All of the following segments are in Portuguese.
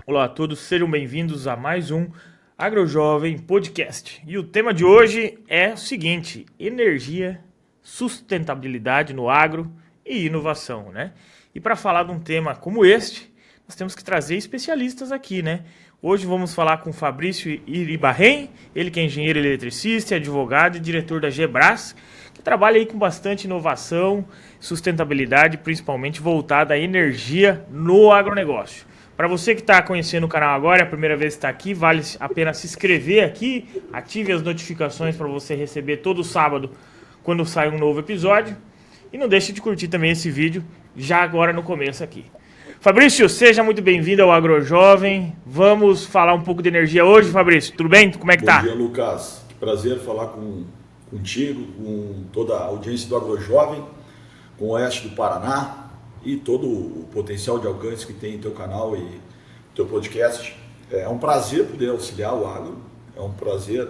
Olá a todos, sejam bem-vindos a mais um AgroJovem Podcast. E o tema de hoje é o seguinte: energia, sustentabilidade no agro e inovação, né? E para falar de um tema como este, nós temos que trazer especialistas aqui, né? Hoje vamos falar com Fabrício Iribarren, ele que é engenheiro eletricista, advogado e diretor da Gebras, que trabalha aí com bastante inovação, sustentabilidade, principalmente voltada à energia no agronegócio. Para você que está conhecendo o canal agora, é a primeira vez que está aqui, vale a pena se inscrever aqui, ative as notificações para você receber todo sábado quando sai um novo episódio. E não deixe de curtir também esse vídeo, já agora no começo aqui. Fabrício, seja muito bem-vindo ao AgroJovem. Vamos falar um pouco de energia hoje, Fabrício. Tudo bem? Como é que tá? Bom dia, Lucas. Que prazer falar contigo, com toda a audiência do AgroJovem, com o Oeste do Paraná e todo o potencial de alcance que tem em teu canal e teu podcast. É um prazer poder auxiliar o agro, é um prazer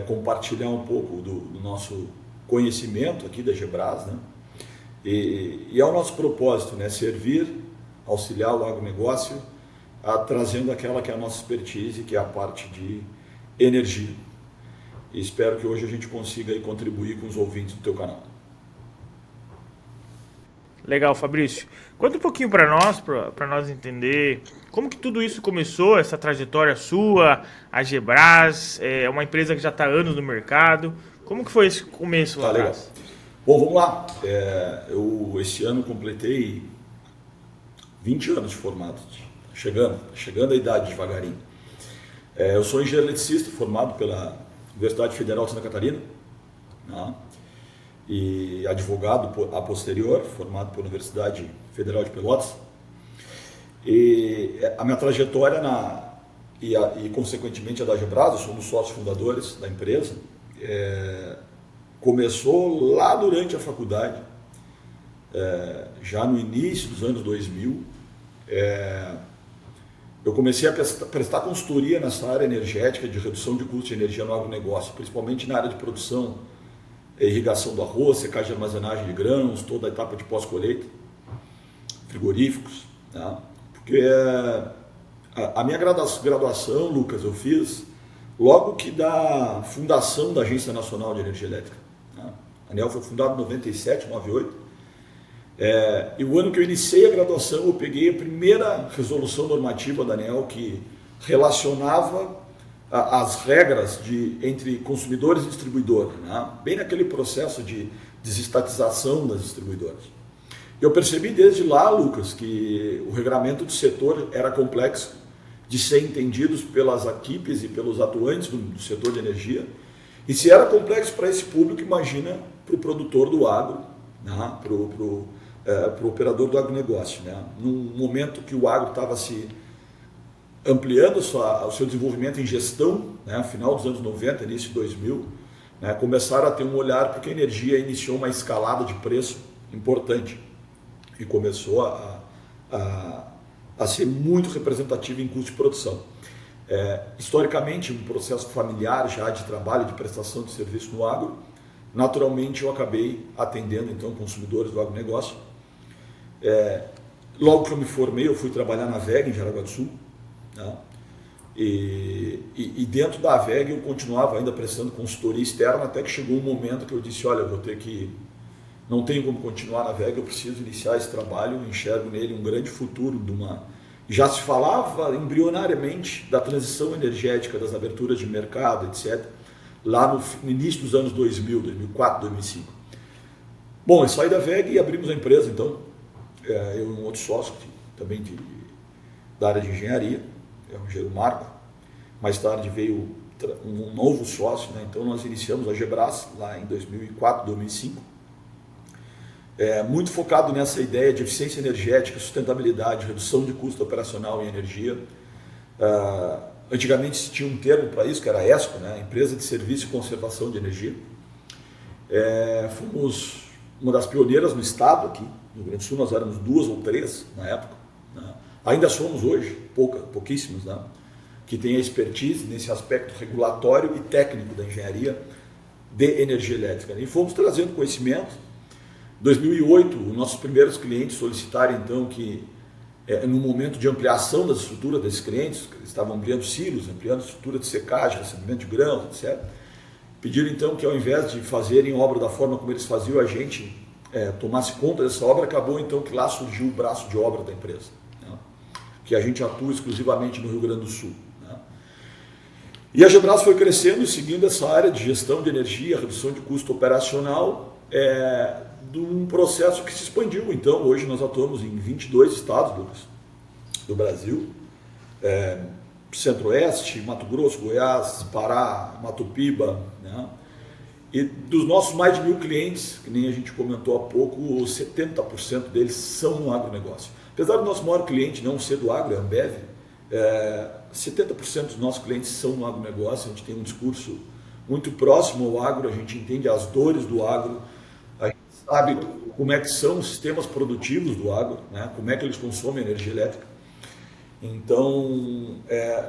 compartilhar um pouco do nosso conhecimento aqui da Gebras, né? E é o nosso propósito, né? Servir, auxiliar o agronegócio, trazendo aquela que é a nossa expertise, que é a parte de energia. E espero que hoje a gente consiga aí contribuir com os ouvintes do teu canal. Legal, Fabrício. Conta um pouquinho para nós entender como que tudo isso começou, essa trajetória sua, a Gebras, é uma empresa que já está há anos no mercado. Como que foi esse começo lá atrás? Legal. Bom, vamos lá. Eu esse ano completei 20 anos de formado, chegando à idade devagarinho. Eu sou engenheiro eletricista, formado pela Universidade Federal de Santa Catarina, né? E advogado a posterior, formado pela Universidade Federal de Pelotas. E a minha trajetória e consequentemente a da Gebras, eu sou um dos sócios fundadores da empresa, começou lá durante a faculdade, já no início dos anos 2000. Eu comecei a prestar consultoria nessa área energética de redução de custo de energia no agronegócio, principalmente na área de produção, irrigação do arroz, secagem e armazenagem de grãos, toda a etapa de pós-colheita, frigoríficos, né? Porque a minha graduação, Lucas, eu fiz logo que da fundação da Agência Nacional de Energia Elétrica, né? A ANEEL foi fundada em 97, 98. E o ano que eu iniciei a graduação, eu peguei a primeira resolução normativa da ANEEL que relacionava as regras entre consumidores e distribuidores, né? Bem naquele processo de desestatização das distribuidoras. Eu percebi desde lá, Lucas, que o regramento do setor era complexo de ser entendido pelas equipes e pelos atuantes do setor de energia. E se era complexo para esse público, imagina para o produtor do agro, né? Para o operador do agronegócio, né? Num momento que o agro estava se ampliando o seu desenvolvimento em gestão, né, final dos anos 90, início de 2000, né, começaram a ter um olhar porque a energia iniciou uma escalada de preço importante e começou a ser muito representativa em custo de produção. Historicamente, um processo familiar já de trabalho, de prestação de serviço no agro, naturalmente eu acabei atendendo então consumidores do agronegócio. Logo que eu me formei, eu fui trabalhar na VEG, em Jaraguá do Sul, né? E dentro da VEG eu continuava ainda prestando consultoria externa, até que chegou um momento que eu disse, olha, eu vou ter que, não tenho como continuar na VEG, eu preciso iniciar esse trabalho, enxergo nele um grande futuro já se falava embrionariamente da transição energética, das aberturas de mercado, etc., lá no início dos anos 2000, 2004, 2005. Bom, eu saí da VEG e abrimos a empresa, então, eu e um outro sócio, também da área de engenharia, é o engenheiro Marco. Mais tarde veio um novo sócio, né? Então nós iniciamos a Gebras lá em 2004, 2005. Muito focado nessa ideia de eficiência energética, sustentabilidade, redução de custo operacional em energia. Antigamente se tinha um termo para isso, que era ESCO, né? Empresa de Serviço e Conservação de Energia. Fomos uma das pioneiras no estado aqui, no Rio Grande do Sul, nós éramos 2 ou 3 na época, né? Ainda somos hoje, pouquíssimos, né? Que tem a expertise nesse aspecto regulatório e técnico da engenharia de energia elétrica. E fomos trazendo conhecimento. Em 2008, os nossos primeiros clientes solicitaram então que no momento de ampliação das estruturas desses clientes, eles estavam ampliando silos, ampliando estrutura de secagem, recebimento de grãos, etc. Pediram então que ao invés de fazerem obra da forma como eles faziam, a gente tomasse conta dessa obra. Acabou então que lá surgiu o braço de obra da empresa, né? Que a gente atua exclusivamente no Rio Grande do Sul, né? E a Gebras foi crescendo e seguindo essa área de gestão de energia, redução de custo operacional, de um processo que se expandiu. Então, hoje nós atuamos em 22 estados do Brasil, Centro-Oeste, Mato Grosso, Goiás, Pará, Mato Piba, né? E dos nossos mais de 1.000 clientes, que nem a gente comentou há pouco, 70% deles são no agronegócio. Apesar do nosso maior cliente não ser do agro, é a Ambev, 70% dos nossos clientes são no agronegócio. A gente tem um discurso muito próximo ao agro, a gente entende as dores do agro, a gente sabe como é que são os sistemas produtivos do agro, né? Como é que eles consomem energia elétrica. Então,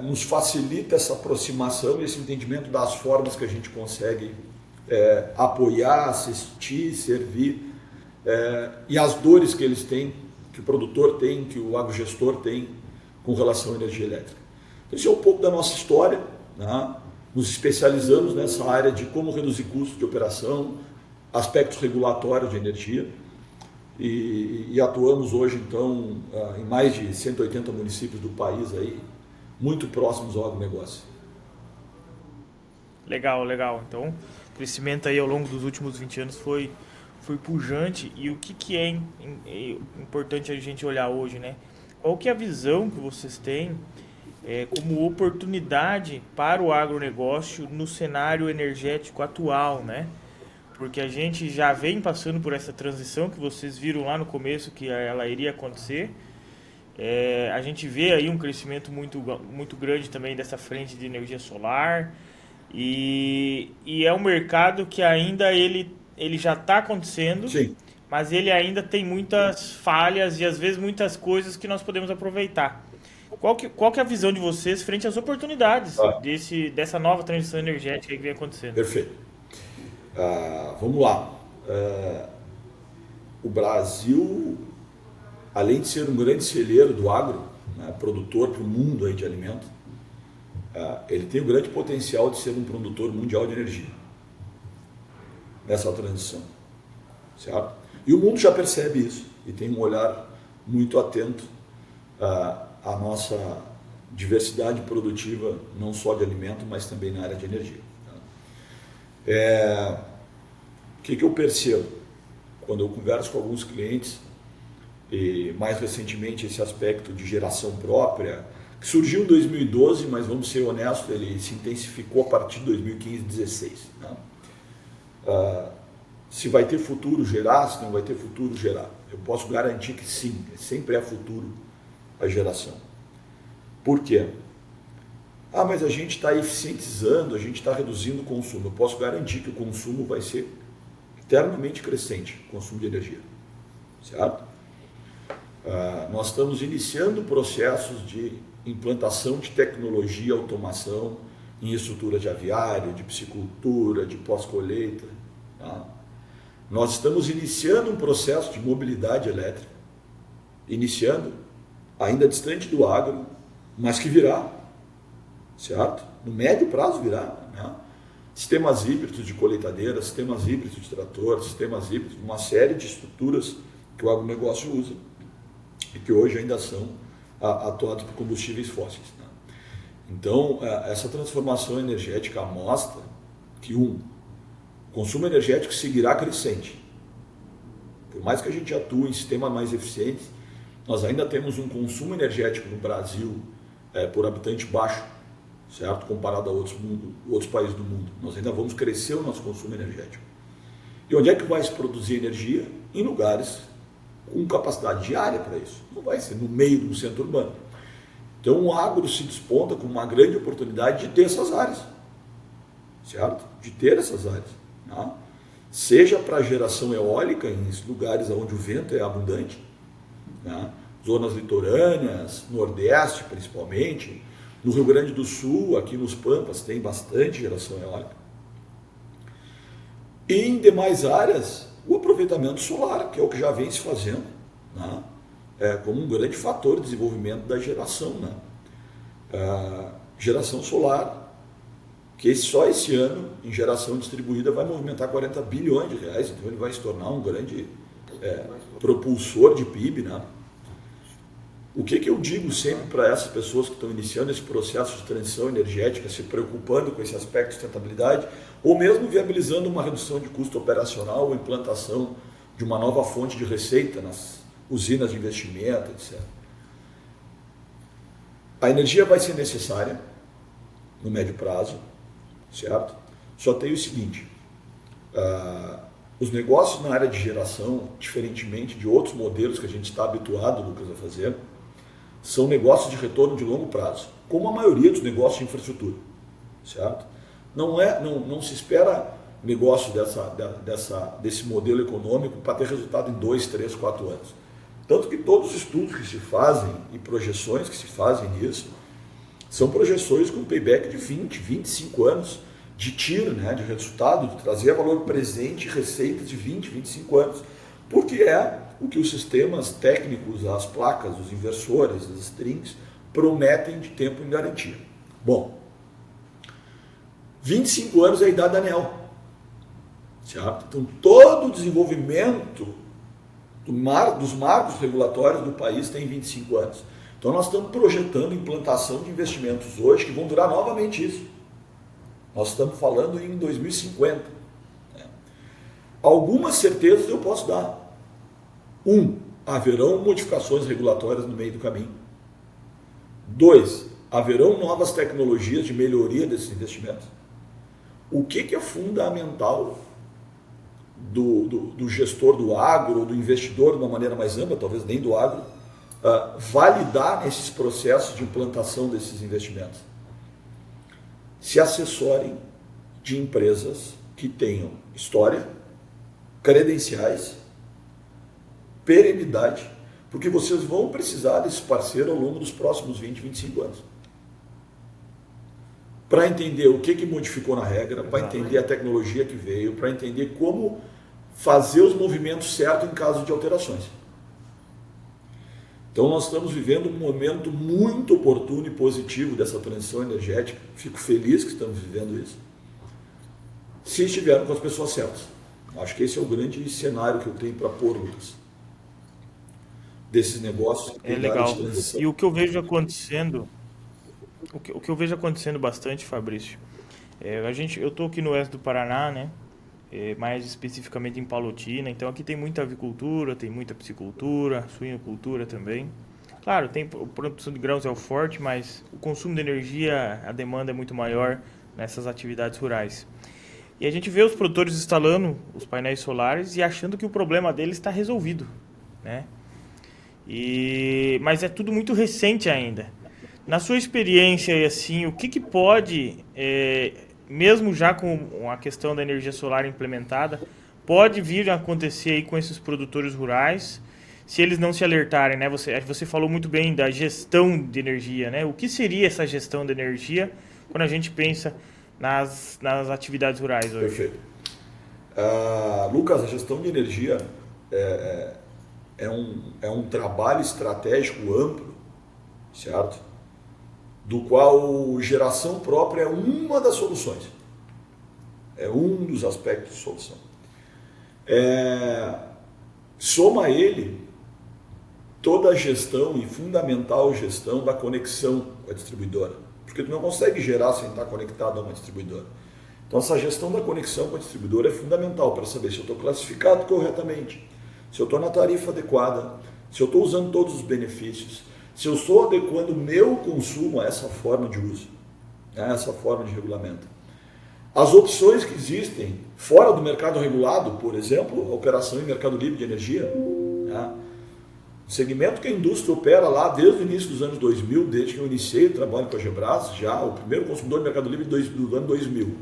nos facilita essa aproximação e esse entendimento das formas que a gente consegue apoiar, assistir, servir, e as dores que eles têm, que o produtor tem, que o agrogestor tem com relação à energia elétrica. Então, esse é um pouco da nossa história, né? Nos especializamos nessa área de como reduzir custos de operação, aspectos regulatórios de energia, e atuamos hoje, então, em mais de 180 municípios do país, aí, muito próximos ao agronegócio. Legal, legal. Então, o crescimento aí ao longo dos últimos 20 anos foi pujante. E o que é importante a gente olhar hoje, né? Qual que é a visão que vocês têm como oportunidade para o agronegócio no cenário energético atual, né? Porque a gente já vem passando por essa transição que vocês viram lá no começo que ela iria acontecer. A gente vê aí um crescimento muito grande também dessa frente de energia solar, e é um mercado que ainda ele já está acontecendo. Sim. Mas ele ainda tem muitas falhas e às vezes muitas coisas que nós podemos aproveitar. Qual que é a visão de vocês frente às oportunidades dessa nova transição energética que vem acontecendo? Perfeito. Vamos lá. O Brasil, além de ser um grande celeiro do agro, né, produtor para o mundo aí de alimentos, ele tem o grande potencial de ser um produtor mundial de energia nessa transição, certo? E o mundo já percebe isso e tem um olhar muito atento à nossa diversidade produtiva, não só de alimento, mas também na área de energia. O que eu percebo quando eu converso com alguns clientes, e mais recentemente esse aspecto de geração própria, que surgiu em 2012, mas vamos ser honestos, ele se intensificou a partir de 2015, 2016. Né? Se vai ter futuro gerar, se não vai ter futuro gerar. Eu posso garantir que sim, sempre é futuro a geração. Por quê? Mas a gente está eficientizando, a gente está reduzindo o consumo. Eu posso garantir que o consumo vai ser eternamente crescente, o consumo de energia. Certo? Nós estamos iniciando processos de implantação de tecnologia e automação em estrutura de aviário, de piscicultura, de pós-colheita. Tá? Nós estamos iniciando um processo de mobilidade elétrica, ainda distante do agro, mas que virá, certo? No médio prazo virá, né? Sistemas híbridos de colheitadeira, sistemas híbridos de trator, sistemas híbridos, uma série de estruturas que o agronegócio usa e que hoje ainda são atuados por combustíveis fósseis. Né? Então, essa transformação energética mostra que o consumo energético seguirá crescente. Por mais que a gente atue em sistemas mais eficientes, nós ainda temos um consumo energético no Brasil por habitante baixo, certo? Comparado a outros países do mundo. Nós ainda vamos crescer o nosso consumo energético. E onde é que vai se produzir energia? Em lugares com capacidade diária para isso. Não vai ser no meio de um centro urbano. Então o agro se desponta com uma grande oportunidade de ter essas áreas, certo? De ter essas áreas. Né? Seja para geração eólica, em lugares onde o vento é abundante, né? Zonas litorâneas, Nordeste principalmente, no Rio Grande do Sul, aqui nos Pampas, tem bastante geração eólica. E em demais áreas, o aproveitamento solar, que é o que já vem se fazendo, né? como um grande fator de desenvolvimento da geração, né? Geração solar, que só esse ano, em geração distribuída, vai movimentar 40 bilhões de reais, então ele vai se tornar um grande propulsor de PIB, né? O que eu digo sempre para essas pessoas que estão iniciando esse processo de transição energética, se preocupando com esse aspecto de sustentabilidade, ou mesmo viabilizando uma redução de custo operacional ou implantação de uma nova fonte de receita nas usinas de investimento, etc. A energia vai ser necessária no médio prazo, certo? Só tem o seguinte, os negócios na área de geração, diferentemente de outros modelos que a gente está habituado, Lucas, a fazer, são negócios de retorno de longo prazo, como a maioria dos negócios de infraestrutura, certo? Não se espera negócio desse modelo econômico para ter resultado em 2, 3, 4 anos. Tanto que todos os estudos que se fazem e projeções que se fazem nisso são projeções com payback de 20, 25 anos de tiro, né, de resultado, de trazer valor presente e receitas de 20, 25 anos, porque é o que os sistemas técnicos, as placas, os inversores, as strings, prometem de tempo em garantia. Bom, 25 anos é a idade da ANEEL, certo? Então, todo o desenvolvimento dos marcos regulatórios do país tem 25 anos. Então, nós estamos projetando implantação de investimentos hoje que vão durar novamente isso. Nós estamos falando em 2050. Algumas certezas eu posso dar. Haverão modificações regulatórias no meio do caminho. 2, haverão novas tecnologias de melhoria desses investimentos. O que é fundamental do gestor do agro, ou do investidor de uma maneira mais ampla, talvez nem do agro, validar esses processos de implantação desses investimentos? Se assessorem de empresas que tenham história, credenciais, perenidade, porque vocês vão precisar desse parceiro ao longo dos próximos 20, 25 anos. Para entender o que modificou na regra, para entender a tecnologia que veio, para entender como fazer os movimentos certos em caso de alterações. Então nós estamos vivendo um momento muito oportuno e positivo dessa transição energética. Fico feliz que estamos vivendo isso. Se estivermos com as pessoas certas. Acho que esse é o grande cenário que eu tenho para pôr, Lucas. Desses negócios. É legal. E o que eu vejo acontecendo, o que eu vejo acontecendo bastante, Fabrício, eu estou aqui no oeste do Paraná, né? Mais especificamente em Palotina, então aqui tem muita avicultura, tem muita piscicultura, suinocultura também. Claro, a produção de grãos é o forte, mas o consumo de energia, a demanda é muito maior nessas atividades rurais. E a gente vê os produtores instalando os painéis solares e achando que o problema deles está resolvido, né? Mas é tudo muito recente ainda. Na sua experiência, assim, o que pode, mesmo já com a questão da energia solar implementada, pode vir a acontecer aí com esses produtores rurais, se eles não se alertarem, né? Você falou muito bem da gestão de energia, né? O que seria essa gestão de energia quando a gente pensa nas atividades rurais hoje? Perfeito. Lucas, a gestão de energia é um trabalho estratégico amplo, certo? Do qual geração própria é uma das soluções. É um dos aspectos de solução. Soma a ele toda a gestão e fundamental gestão da conexão com a distribuidora. Porque tu não consegue gerar sem estar conectado a uma distribuidora. Então essa gestão da conexão com a distribuidora é fundamental para saber se eu estou classificado corretamente, se eu estou na tarifa adequada, se eu estou usando todos os benefícios, se eu estou adequando o meu consumo a essa forma de uso, a essa forma de regulamento. As opções que existem fora do mercado regulado, por exemplo, a operação em mercado livre de energia, o segmento que a indústria opera lá desde o início dos anos 2000, desde que eu iniciei o trabalho com a Gebras, já o primeiro consumidor de mercado livre do ano 2000,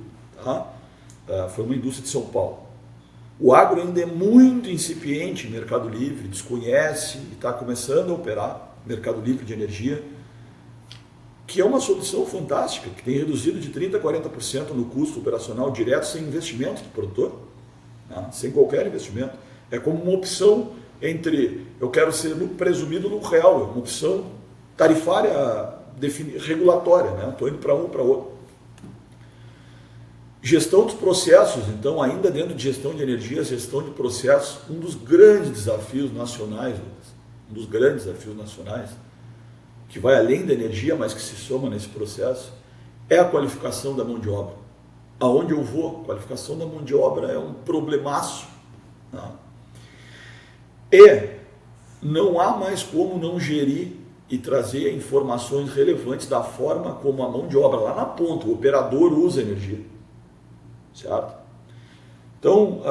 foi uma indústria de São Paulo. O agro ainda é muito incipiente em mercado livre, desconhece e está começando a operar mercado livre de energia, que é uma solução fantástica, que tem reduzido de 30% a 40% no custo operacional direto sem investimento do produtor, sem qualquer investimento. É como uma opção entre eu quero ser presumido lucro real, é uma opção tarifária regulatória, né? Estou indo para um para outro. Gestão dos processos, então, ainda dentro de gestão de energia, gestão de processos, um dos grandes desafios nacionais, que vai além da energia, mas que se soma nesse processo, é a qualificação da mão de obra. Aonde eu vou, a qualificação da mão de obra é um problemaço. Tá? E não há mais como não gerir e trazer informações relevantes da forma como a mão de obra lá na ponta, o operador usa a energia. Certo? Então,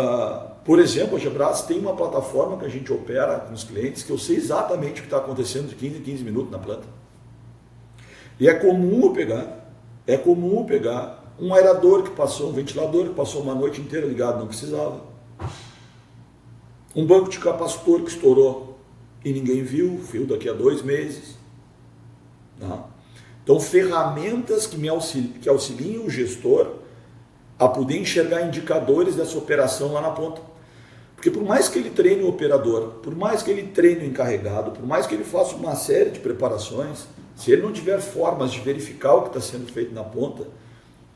por exemplo, a Gebras tem uma plataforma que a gente opera com os clientes que eu sei exatamente o que está acontecendo de 15 em 15 minutos na planta. E é comum eu pegar um aerador que passou, um ventilador que passou uma noite inteira ligado, não precisava. Um banco de capacitor que estourou e ninguém viu, fio daqui a 2 meses. Tá? Então, ferramentas que auxiliam o gestor a poder enxergar indicadores dessa operação lá na ponta. Porque por mais que ele treine o operador, por mais que ele treine o encarregado, por mais que ele faça uma série de preparações, se ele não tiver formas de verificar o que está sendo feito na ponta,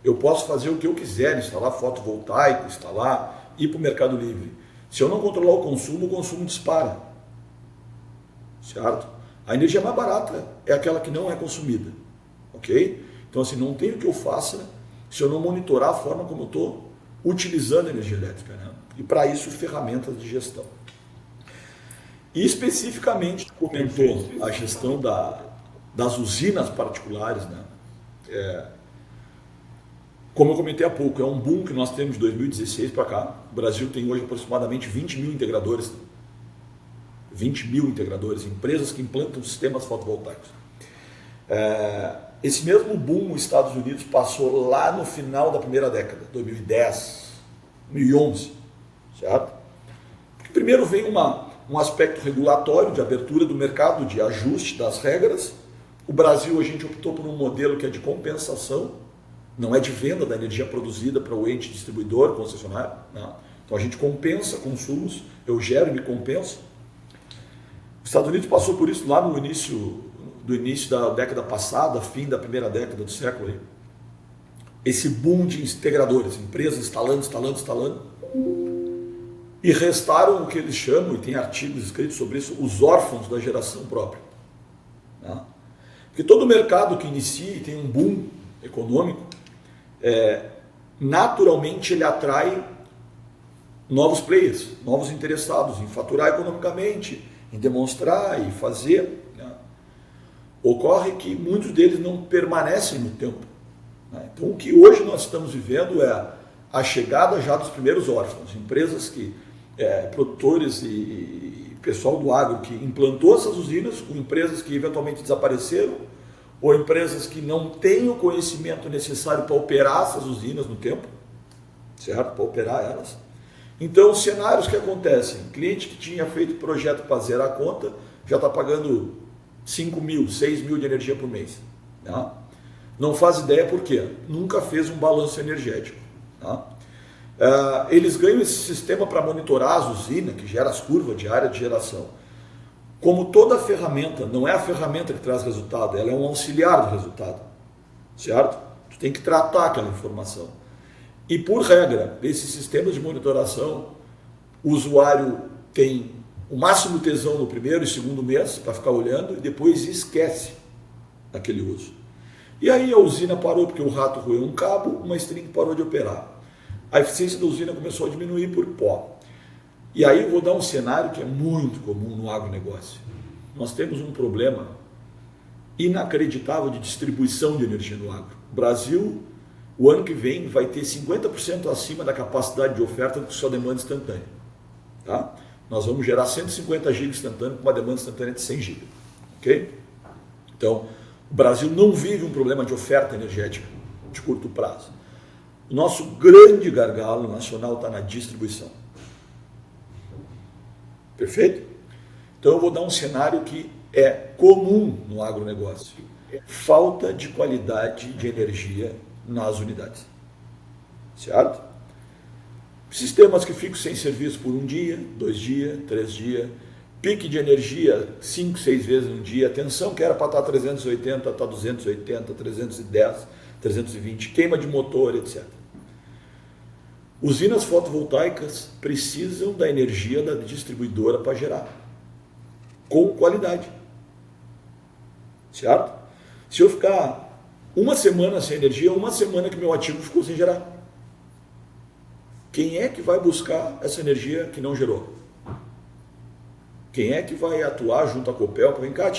eu posso fazer o que eu quiser, instalar fotovoltaico, ir para o Mercado Livre. Se eu não controlar o consumo dispara. Certo? A energia mais barata é aquela que não é consumida. Ok? Então, assim, não tem o que eu faça se eu não monitorar a forma como eu estou utilizando a energia elétrica, né? E para isso, ferramentas de gestão. E especificamente, comentou a gestão das usinas particulares, né? Como eu comentei há pouco, é um boom que nós temos de 2016 para cá. O Brasil tem hoje aproximadamente 20 mil integradores. 20 mil integradores, empresas que implantam sistemas fotovoltaicos. Esse mesmo boom os Estados Unidos passou lá no final da primeira década, 2010, 2011, certo? Porque primeiro vem um aspecto regulatório de abertura do mercado, de ajuste das regras. O Brasil, a gente optou por um modelo que é de compensação, não é de venda da energia produzida para o ente distribuidor, concessionário. Não. Então a gente compensa consumos, eu gero e me compenso. Os Estados Unidos passou por isso lá no início da década passada, fim da primeira década do século. Aí. Esse boom de integradores, empresas instalando, e restaram o que eles chamam, e tem artigos escritos sobre isso, os órfãos da geração própria. Tá? Porque todo mercado que inicia e tem um boom econômico, naturalmente ele atrai novos players, novos interessados em faturar economicamente, em demonstrar e fazer. Ocorre que muitos deles não permanecem no tempo. Então, o que hoje nós estamos vivendo é a chegada já dos primeiros órfãos, empresas que, produtores e pessoal do agro que implantou essas usinas, com empresas que eventualmente desapareceram, ou empresas que não têm o conhecimento necessário para operar essas usinas no tempo, certo? Para operar elas. Então, os cenários que acontecem, cliente que tinha feito projeto para zerar a conta, já está pagando 5 mil, 6 mil de energia por mês. Tá? Não faz ideia por quê? Nunca fez um balanço energético. Tá? Eles ganham esse sistema para monitorar as usinas, que gera as curvas de área de geração. Como toda ferramenta, não é a ferramenta que traz resultado, ela é um auxiliar do resultado. Certo? Tu tem que tratar aquela informação. E por regra, desses sistemas de monitoração, o usuário tem o máximo tesão no primeiro e segundo mês para ficar olhando e depois esquece aquele uso. E aí a usina parou porque o rato roeu um cabo, uma string parou de operar. A eficiência da usina começou a diminuir por pó. E aí eu vou dar um cenário que é muito comum no agronegócio. Nós temos um problema inacreditável de distribuição de energia no agro. O Brasil, o ano que vem, vai ter 50% acima da capacidade de oferta com sua demanda instantânea. Tá? Nós vamos gerar 150 GB instantâneo com uma demanda instantânea de 100 GB. Ok? Então, o Brasil não vive um problema de oferta energética de curto prazo. O nosso grande gargalo nacional está na distribuição. Perfeito? Então eu vou dar um cenário que é comum no agronegócio. Falta de qualidade de energia nas unidades. Certo? Sistemas que ficam sem serviço por 1 dia, 2 dias, 3 dias, pique de energia 5, 6 vezes no dia, tensão que era para estar 380, está 280, 310, 320, queima de motor, etc. Usinas fotovoltaicas precisam da energia da distribuidora para gerar, com qualidade, certo? Se eu ficar uma semana sem energia, uma semana que meu ativo ficou sem gerar. Quem é que vai buscar essa energia que não gerou? Quem é que vai atuar junto à Copel? Vem cá,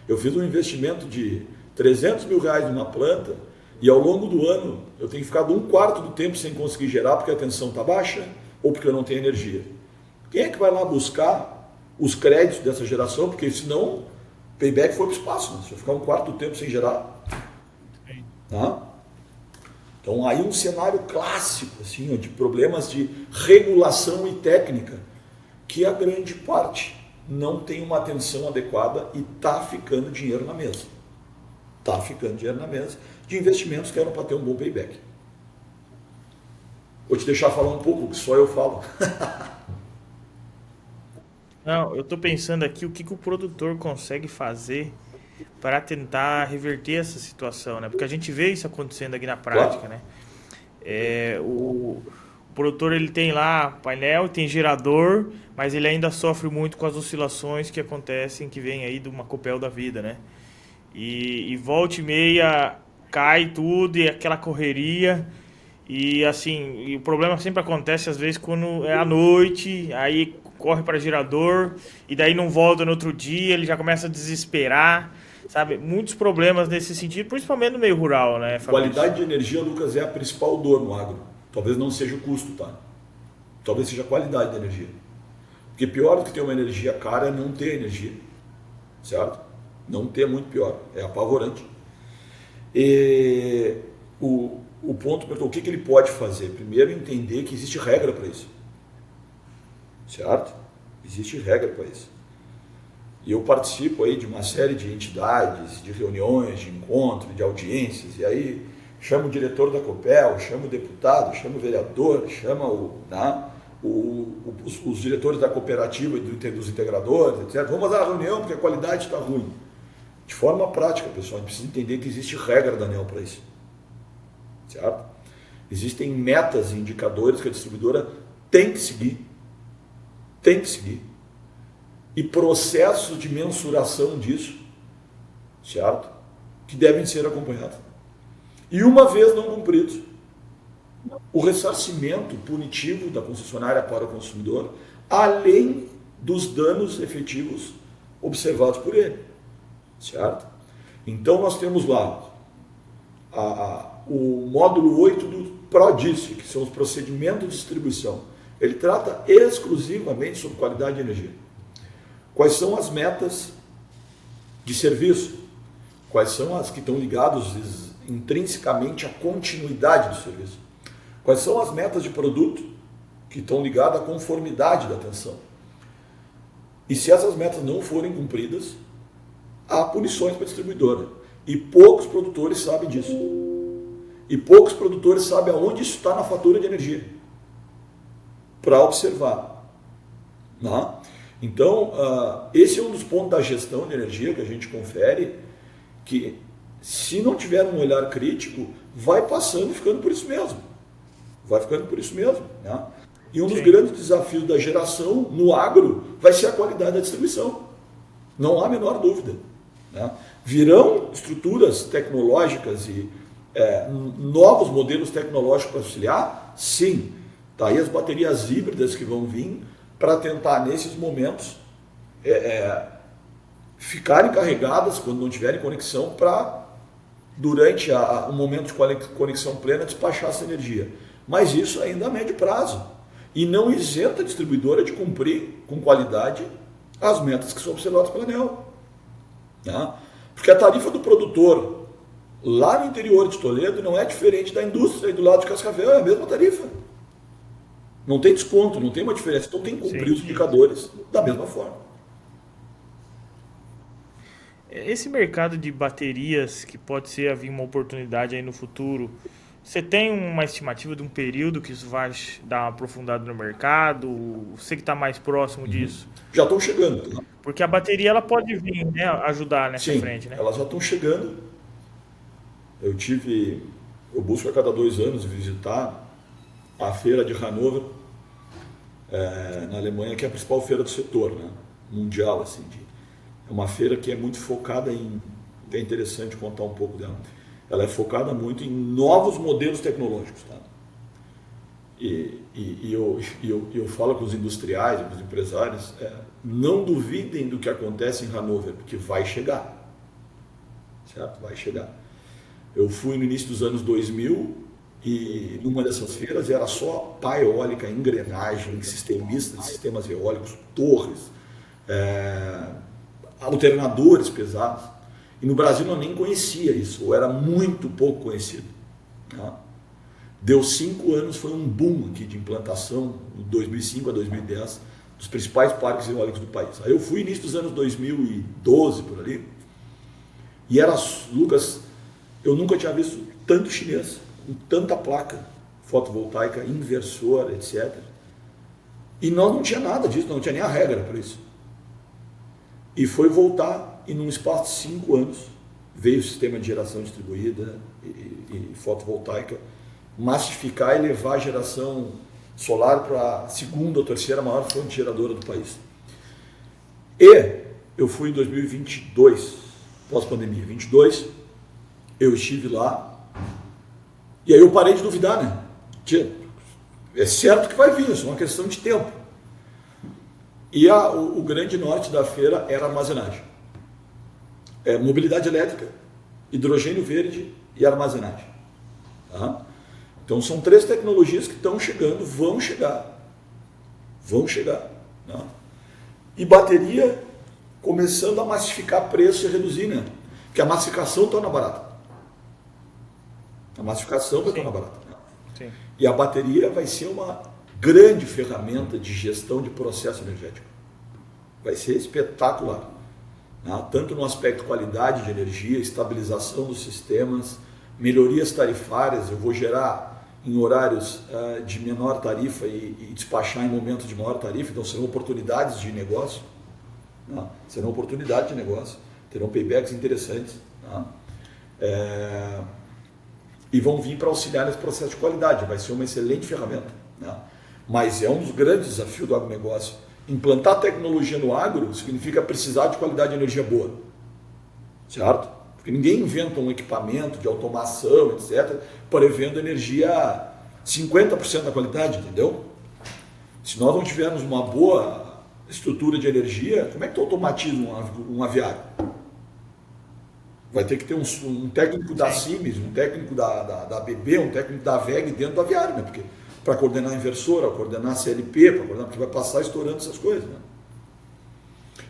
eu fiz um investimento de 300 mil reais numa planta e ao longo do ano eu tenho ficado um quarto do tempo sem conseguir gerar porque a tensão está baixa ou porque eu não tenho energia. Quem é que vai lá buscar os créditos dessa geração? Porque senão o payback foi para o espaço. Né? Se eu ficar um quarto do tempo sem gerar... Tá? Então aí um cenário clássico assim, de problemas de regulação e técnica que a grande parte não tem uma atenção adequada e está ficando dinheiro na mesa. Está ficando dinheiro na mesa de investimentos que eram para ter um bom payback. Vou te deixar falar um pouco, que só eu falo. Não, eu estou pensando aqui o que o produtor consegue fazer para tentar reverter essa situação, né? Porque a gente vê isso acontecendo aqui na prática, né? O produtor ele tem lá painel, tem gerador, mas ele ainda sofre muito com as oscilações que acontecem, que vem aí de uma Copel da vida, né? E volta e meia cai tudo e aquela correria. E assim, e o problema sempre acontece às vezes quando é à noite, aí corre para gerador e daí não volta no outro dia, ele já começa a desesperar, sabe? Muitos problemas nesse sentido, principalmente no meio rural, né, Fabrício? Qualidade de energia, Lucas, é a principal dor no agro. Talvez não seja o custo, tá? Talvez seja a qualidade da energia. Porque pior do que ter uma energia cara é não ter energia, certo? Não ter é muito pior, é apavorante. E o ponto, o que ele pode fazer? Primeiro, entender que existe regra para isso, certo? Existe regra para isso. E eu participo aí de uma série de entidades, de reuniões, de encontros, de audiências, e aí chama o diretor da Copel, chama o deputado, chama o vereador, chama os diretores da cooperativa e dos integradores, etc. Vamos fazer a reunião porque a qualidade está ruim. De forma prática, pessoal, a gente precisa entender que existe regra da ANEEL para isso. Certo? Existem metas e indicadores que a distribuidora tem que seguir. Tem que seguir. E processos de mensuração disso, certo? Que devem ser acompanhados. E uma vez não cumpridos, o ressarcimento punitivo da concessionária para o consumidor, além dos danos efetivos observados por ele, certo? Então nós temos lá o módulo 8 do PRODIST, que são os procedimentos de distribuição. Ele trata exclusivamente sobre qualidade de energia. Quais são as metas de serviço? Quais são as que estão ligadas intrinsecamente à continuidade do serviço? Quais são as metas de produto que estão ligadas à conformidade da atenção? E se essas metas não forem cumpridas, há punições para a distribuidora. E poucos produtores sabem disso. E poucos produtores sabem aonde isso está na fatura de energia. Para observar. Não? Então, esse é um dos pontos da gestão de energia que a gente confere, que se não tiver um olhar crítico, vai passando e ficando por isso mesmo. Vai ficando por isso mesmo. Né? E um dos grandes desafios da geração no agro vai ser a qualidade da distribuição. Não há a menor dúvida. Né? Virão estruturas tecnológicas e novos modelos tecnológicos para auxiliar? Sim. Tá aí as baterias híbridas que vão vir para tentar, nesses momentos, ficarem carregadas quando não tiverem conexão para, durante o momento de conexão plena, despachar essa energia. Mas isso ainda a médio prazo. E não isenta a distribuidora de cumprir com qualidade as metas que são observadas pela ANEEL. Né? Porque a tarifa do produtor lá no interior de Toledo não é diferente da indústria e do lado de Cascavel, é a mesma tarifa. Não tem desconto, não tem uma diferença. Então tem que cumprir os indicadores da mesma forma. Esse mercado de baterias, que pode ser haver uma oportunidade aí no futuro, Você tem uma estimativa de um período que isso vai dar uma aprofundada no mercado? Você que está mais próximo disso? Já estão chegando. Tá? Porque a bateria ela pode vir, né, ajudar nessa Sim, frente, né? elas já estão chegando. Eu busco a cada 2 anos visitar a feira de Hannover, na Alemanha, que é a principal feira do setor, né, mundial. Assim, é uma feira que é muito focada em... É interessante contar um pouco dela. Ela é focada muito em novos modelos tecnológicos. Tá? Eu falo com os industriais, com os empresários, não duvidem do que acontece em Hannover, porque vai chegar. Certo? Vai chegar. Eu fui no início dos anos 2000 e numa dessas feiras era só pá eólica, engrenagem, sistemista de sistemas eólicos, torres, alternadores pesados. E no Brasil eu nem conhecia isso, ou era muito pouco conhecido. Tá? Deu 5 anos, foi um boom aqui de implantação, de 2005 a 2010, dos principais parques eólicos do país. Aí eu fui no início dos anos 2012, por ali, e era, Lucas, eu nunca tinha visto tanto chinês, com tanta placa fotovoltaica, inversor, etc. E nós não tinha nada disso, não tinha nem a regra para isso. E foi voltar, e num espaço de 5 anos, veio o sistema de geração distribuída e fotovoltaica, massificar e levar a geração solar para a segunda ou terceira maior fonte geradora do país. E eu fui em 2022, pós-pandemia, 22, eu estive lá, e aí eu parei de duvidar, né? É certo que vai vir, isso é uma questão de tempo. E o grande norte da feira era armazenagem. Mobilidade elétrica, hidrogênio verde e armazenagem. Tá? Então são 3 tecnologias que estão chegando, vão chegar. Tá? E bateria começando a massificar preço e reduzir, né? Porque a massificação torna barata. A massificação vai tornar barata. Sim. E a bateria vai ser uma grande ferramenta de gestão de processo energético. Vai ser espetacular. Né? Tanto no aspecto qualidade de energia, estabilização dos sistemas, melhorias tarifárias. Eu vou gerar em horários de menor tarifa e despachar em momentos de maior tarifa. Então serão oportunidades de negócio. Né? Serão oportunidades de negócio. Terão paybacks interessantes. Né? E vão vir para auxiliar nesse processo de qualidade. Vai ser uma excelente ferramenta. Né? Mas é um dos grandes desafios do agronegócio. Implantar tecnologia no agro significa precisar de qualidade de energia boa. Certo? Porque ninguém inventa um equipamento de automação, etc., prevendo energia 50% da qualidade, entendeu? Se nós não tivermos uma boa estrutura de energia, como é que tu automatiza um aviário? Vai ter que ter um técnico da Siemens, um técnico da ABB, um técnico da WEG dentro do aviário, né? Porque para coordenar a inversora, coordenar a CLP, porque vai passar estourando essas coisas. Né?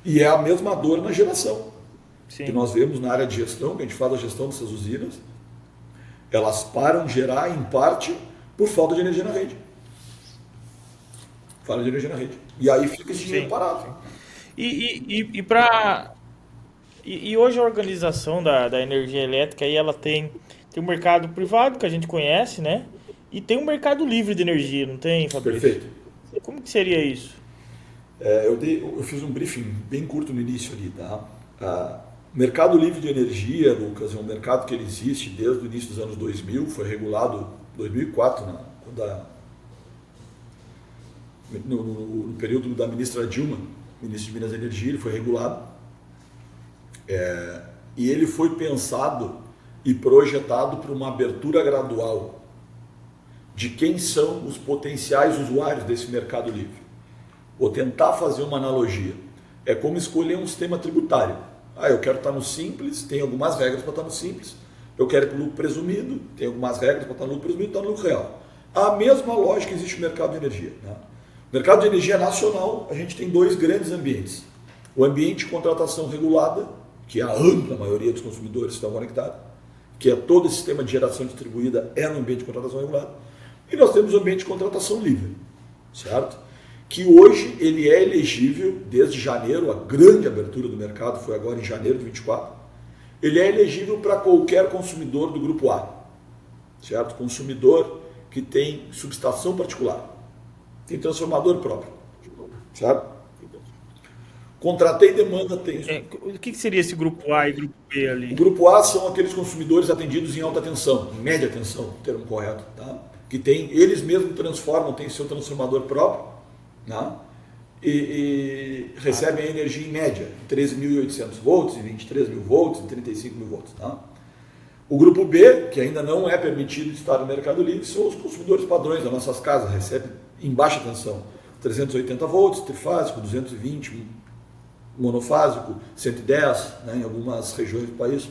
E é a mesma dor na geração. Sim. Que nós vemos na área de gestão, que a gente faz a gestão dessas usinas, elas param de gerar, em parte, por falta de energia na rede. Falta de energia na rede. E aí fica esse dinheiro parado. E hoje a organização da energia elétrica aí ela tem um mercado privado que a gente conhece, né? E tem um mercado livre de energia, não tem, Fabrício? Perfeito. Como que seria isso? Eu fiz um briefing bem curto no início ali, tá? O mercado livre de energia, Lucas, é um mercado que ele existe desde o início dos anos 2000, foi regulado em 2004, né? No período da ministra Dilma, ministra de Minas e Energia, ele foi regulado. E ele foi pensado e projetado para uma abertura gradual de quem são os potenciais usuários desse mercado livre. Vou tentar fazer uma analogia. É como escolher um sistema tributário. Eu quero estar no simples, tem algumas regras para estar no simples. Eu quero ir para o lucro presumido, tem algumas regras para estar no lucro presumido e estar no lucro real. A mesma lógica existe no mercado de energia. Né? No mercado de energia nacional, a gente tem 2 grandes ambientes. O ambiente de contratação regulada, que a ampla maioria dos consumidores estão conectados, que é todo o sistema de geração distribuída é no ambiente de contratação regulada. E nós temos o ambiente de contratação livre, certo? Que hoje ele é elegível, desde janeiro, a grande abertura do mercado foi agora em janeiro de 24, ele é elegível para qualquer consumidor do grupo A. certo? Consumidor que tem subestação particular, tem transformador próprio, certo? Contratei demanda, tem... O que seria esse grupo A e grupo B ali? O grupo A são aqueles consumidores atendidos em alta tensão, em média tensão, termo correto, tá? Que tem, eles mesmos transformam, tem seu transformador próprio, tá? E recebem a energia em média, 13.800 volts, em 23.000 volts, em 35.000 volts, tá? O grupo B, que ainda não é permitido estar no Mercado Livre, são os consumidores padrões das nossas casas, recebem em baixa tensão, 380 volts, trifásico, 220, monofásico, 110, né, em algumas regiões do país.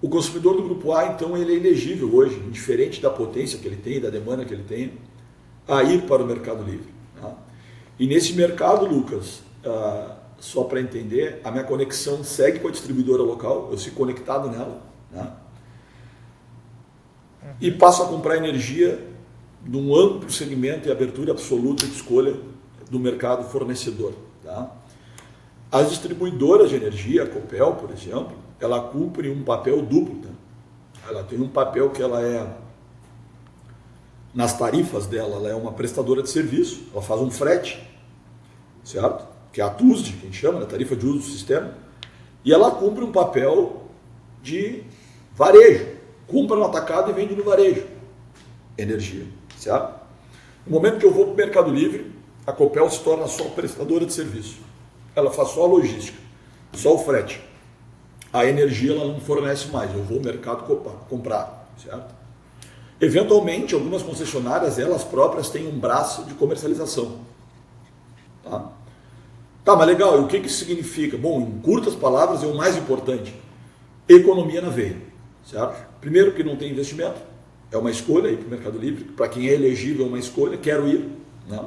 O consumidor do grupo A, então, ele é elegível hoje, indiferente da potência que ele tem, da demanda que ele tem, a ir para o Mercado Livre. Tá? E nesse mercado, Lucas, só para entender, a minha conexão segue com a distribuidora local, eu fico conectado nela, né? E passo a comprar energia num amplo segmento e abertura absoluta de escolha do mercado fornecedor. Tá? As distribuidoras de energia, a Copel, por exemplo, ela cumpre um papel duplo. Tá? Ela tem um papel que ela é, nas tarifas dela, ela é uma prestadora de serviço, ela faz um frete, certo? Que é a TUSD, que a gente chama, a tarifa de uso do sistema, e ela cumpre um papel de varejo, compra no atacado e vende no varejo energia, certo? No momento que eu vou para o Mercado Livre, a Copel se torna só prestadora de serviço. Ela faz só a logística, só o frete. A energia ela não fornece mais, eu vou ao mercado comprar, certo? Eventualmente, algumas concessionárias, elas próprias têm um braço de comercialização. Tá, mas legal, e o que isso significa? Bom, em curtas palavras, é o mais importante. Economia na veia, certo? Primeiro que não tem investimento, é uma escolha ir para o Mercado Livre, para quem é elegível é uma escolha, quero ir, né?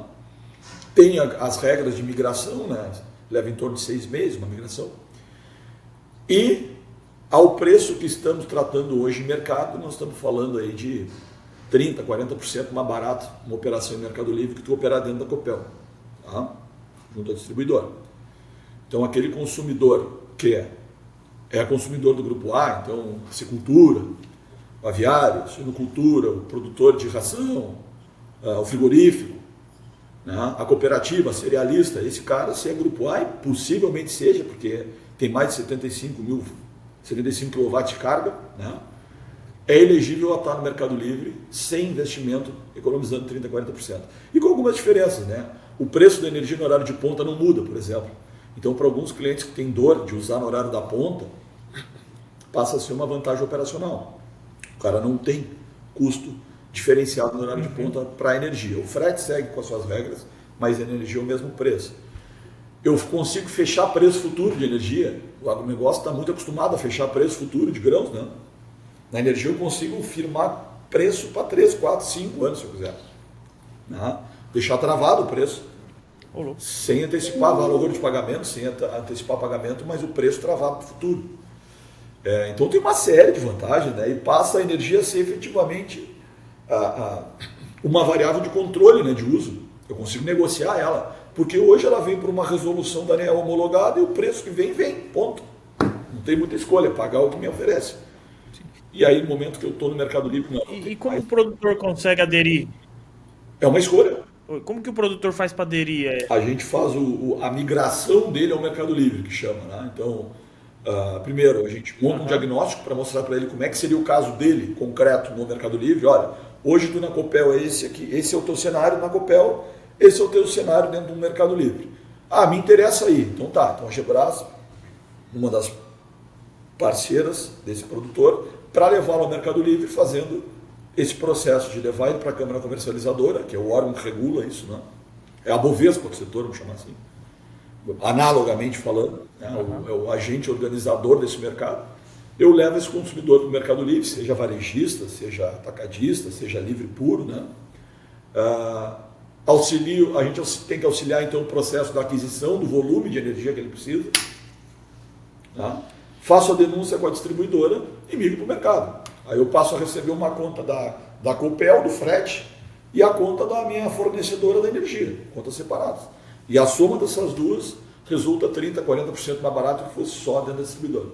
Tem as regras de migração, né? Leva em torno de 6 meses uma migração. E ao preço que estamos tratando hoje em mercado, nós estamos falando aí de 30%, 40% mais barato uma operação em Mercado Livre que tu operar dentro da Copel, tá? Junto ao distribuidor. Então aquele consumidor que é consumidor do grupo A, então acicultura, o aviário, suinocultura, o produtor de ração, o frigorífico, né? A cooperativa, a cerealista, esse cara, se é grupo A, possivelmente seja, porque tem mais de 75 kW de carga, né? É elegível a estar no Mercado Livre sem investimento, economizando 30%, 40%. E com algumas diferenças, né? O preço da energia no horário de ponta não muda, por exemplo. Então, para alguns clientes que têm dor de usar no horário da ponta, passa a ser uma vantagem operacional. O cara não tem custo diferenciado no horário de ponta para a energia. O frete segue com as suas regras, mas a energia é o mesmo preço. Eu consigo fechar preço futuro de energia. O agronegócio está muito acostumado a fechar preço futuro de grãos, né? Na energia eu consigo firmar preço para 3, 4, 5 anos, se eu quiser. Né? Deixar travado o preço. Sem antecipar valor de pagamento, sem antecipar pagamento, mas o preço travado para o futuro. Então tem uma série de vantagens, né? E passa a energia a ser efetivamente uma variável de controle, né, de uso. Eu consigo negociar ela, porque hoje ela vem por uma resolução da ANEEL homologada e o preço que vem, ponto. Não tem muita escolha, pagar o que me oferece. E aí, no momento que eu estou no Mercado Livre... Não, e como o produtor consegue aderir? É uma escolha. Como que o produtor faz para aderir? A gente faz a migração dele ao Mercado Livre, que chama, né? Então, primeiro, a gente monta um diagnóstico para mostrar para ele como é que seria o caso dele, concreto, no Mercado Livre. Olha, hoje tu na Copel é esse aqui, esse é o teu cenário na Copel, esse é o teu cenário dentro do Mercado Livre. Me interessa aí. Então tá, então a Gebras, uma das parceiras desse produtor, para levá-lo ao Mercado Livre, fazendo esse processo de levar ele para a Câmara Comercializadora, que é o órgão que regula isso, né? É a Bovespa do setor, vamos chamar assim, analogamente falando, né? É o agente organizador desse mercado. Eu levo esse consumidor para o Mercado Livre, seja varejista, seja atacadista, seja livre puro, né? A gente tem que auxiliar então o processo da aquisição do volume de energia que ele precisa, tá? Faço a denúncia com a distribuidora e migro para o mercado. Aí eu passo a receber uma conta da Copel, do frete, e a conta da minha fornecedora da energia, contas separadas. E a soma dessas duas resulta 30%, 40% mais barato que fosse só dentro da distribuidora.